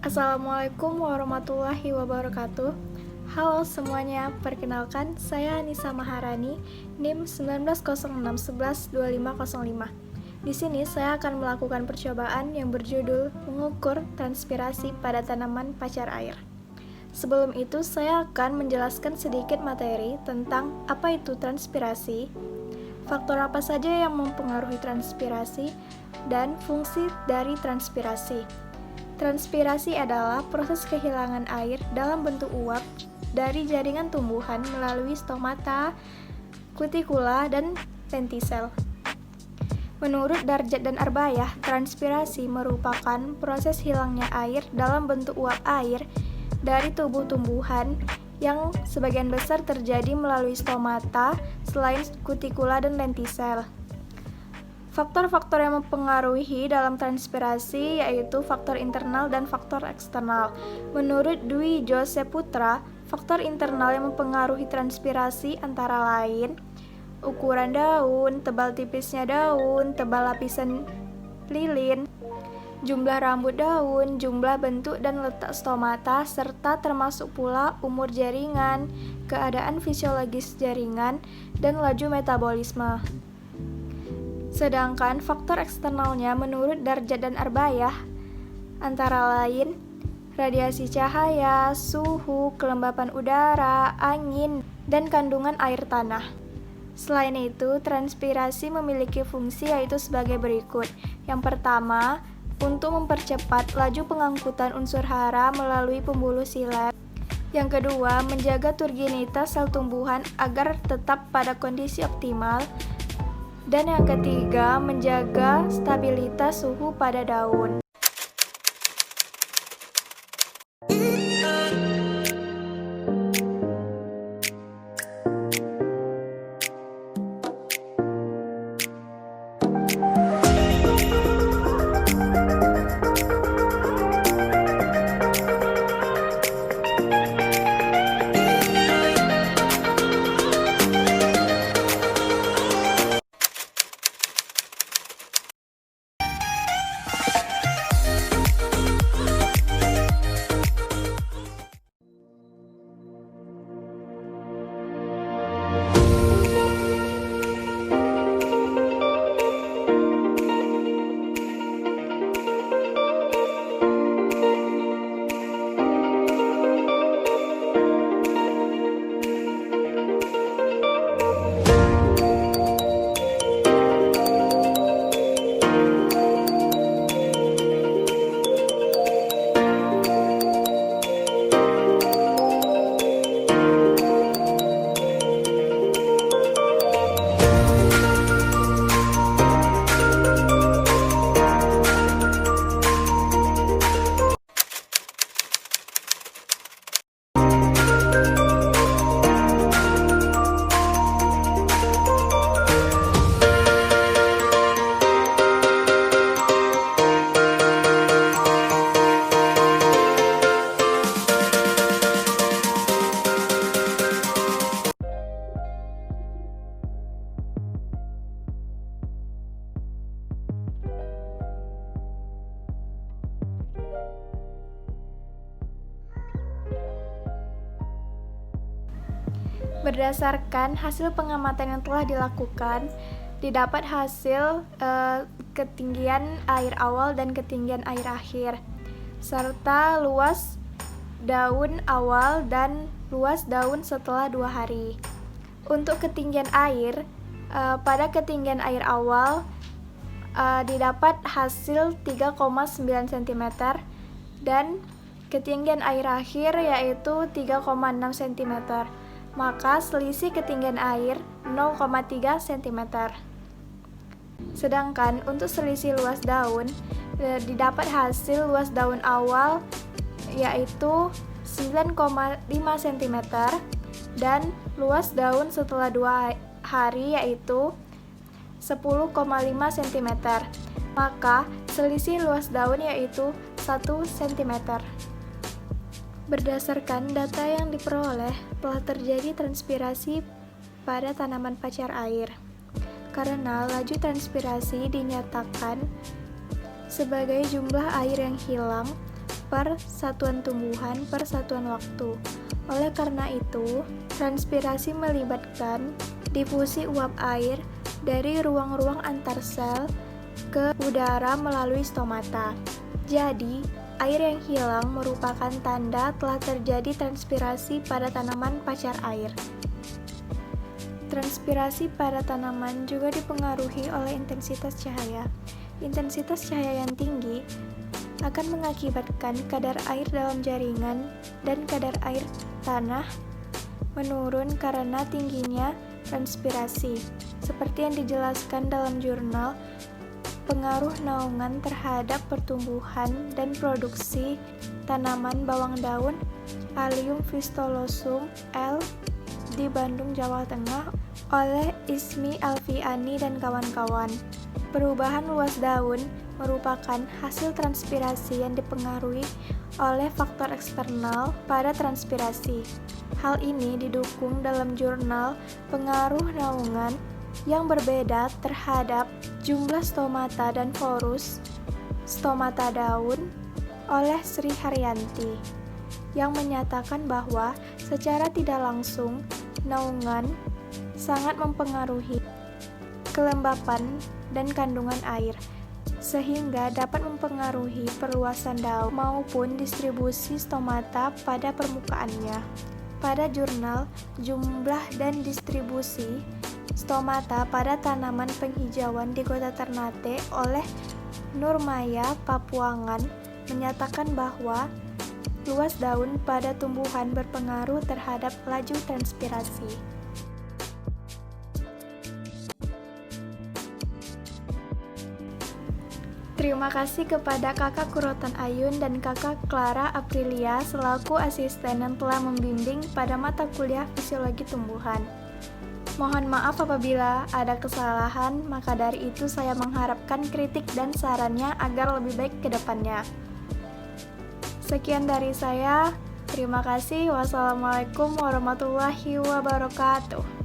Assalamualaikum warahmatullahi wabarakatuh. Halo semuanya, perkenalkan saya Anissa Maharani, NIM 1906112505. Di sini saya akan melakukan percobaan yang berjudul mengukur transpirasi pada tanaman pacar air. Sebelum itu, saya akan menjelaskan sedikit materi tentang apa itu transpirasi, faktor apa saja yang mempengaruhi transpirasi, dan fungsi dari transpirasi. Transpirasi adalah proses kehilangan air dalam bentuk uap dari jaringan tumbuhan melalui stomata, kutikula, dan lentisel. Menurut Darjat dan Arbayah, transpirasi merupakan proses hilangnya air dalam bentuk uap air dari tubuh tumbuhan yang sebagian besar terjadi melalui stomata selain kutikula dan lentisel. Faktor-faktor yang mempengaruhi dalam transpirasi yaitu faktor internal dan faktor eksternal. Menurut Dwi Joseph Putra, faktor internal yang mempengaruhi transpirasi antara lain ukuran daun, tebal tipisnya daun, tebal lapisan lilin, jumlah rambut daun, jumlah bentuk dan letak stomata, serta termasuk pula umur jaringan, keadaan fisiologis jaringan, dan laju metabolisme. Sedangkan faktor eksternalnya menurut Darjat dan Arbayah antara lain radiasi cahaya, suhu, kelembapan udara, angin, dan kandungan air tanah. Selain itu, transpirasi memiliki fungsi yaitu sebagai berikut. Yang pertama, untuk mempercepat laju pengangkutan unsur hara melalui pembuluh silet. Yang kedua, menjaga turginitas sel tumbuhan agar tetap pada kondisi optimal. Dan yang ketiga, menjaga stabilitas suhu pada daun. Berdasarkan hasil pengamatan yang telah dilakukan, didapat hasil ketinggian air awal dan ketinggian air akhir, serta luas daun awal dan luas daun setelah 2 hari. Untuk ketinggian air, pada ketinggian air awal didapat hasil 3,9 cm dan ketinggian air akhir yaitu 3,6 cm. Maka selisih ketinggian air 0,3 cm. Sedangkan untuk selisih luas daun didapat hasil luas daun awal yaitu 9,5 cm dan luas daun setelah 2 hari yaitu 10,5 cm. Maka selisih luas daun yaitu 1 cm. Berdasarkan data yang diperoleh, telah terjadi transpirasi pada tanaman pacar air. Karena laju transpirasi dinyatakan sebagai jumlah air yang hilang per satuan tumbuhan per satuan waktu. Oleh karena itu, transpirasi melibatkan difusi uap air dari ruang-ruang antar sel ke udara melalui stomata. Jadi, air yang hilang merupakan tanda telah terjadi transpirasi pada tanaman pacar air. Transpirasi pada tanaman juga dipengaruhi oleh intensitas cahaya. Intensitas cahaya yang tinggi akan mengakibatkan kadar air dalam jaringan dan kadar air tanah menurun karena tingginya transpirasi. Seperti yang dijelaskan dalam jurnal Pengaruh Naungan Terhadap Pertumbuhan dan Produksi Tanaman Bawang Daun Allium Vistulosum L. di Bandung, Jawa Tengah oleh Ismi Alfiani dan kawan-kawan. Perubahan luas daun merupakan hasil transpirasi yang dipengaruhi oleh faktor eksternal pada transpirasi. Hal ini didukung dalam jurnal Pengaruh Naungan yang berbeda terhadap jumlah stomata dan forus stomata daun oleh Sri Haryanti, yang menyatakan bahwa secara tidak langsung naungan sangat mempengaruhi kelembapan dan kandungan air, sehingga dapat mempengaruhi perluasan daun maupun distribusi stomata pada permukaannya. Pada jurnal Jumlah dan Distribusi Stomata pada Tanaman Penghijauan di Kota Ternate oleh Nurmaya Papuangan menyatakan bahwa luas daun pada tumbuhan berpengaruh terhadap laju transpirasi. Terima kasih kepada Kakak Kurotan Ayun dan Kakak Clara Aprilia selaku asisten yang telah membimbing pada mata kuliah Fisiologi Tumbuhan. Mohon maaf apabila ada kesalahan, maka dari itu saya mengharapkan kritik dan sarannya agar lebih baik ke depannya. Sekian dari saya, terima kasih. Wassalamualaikum warahmatullahi wabarakatuh.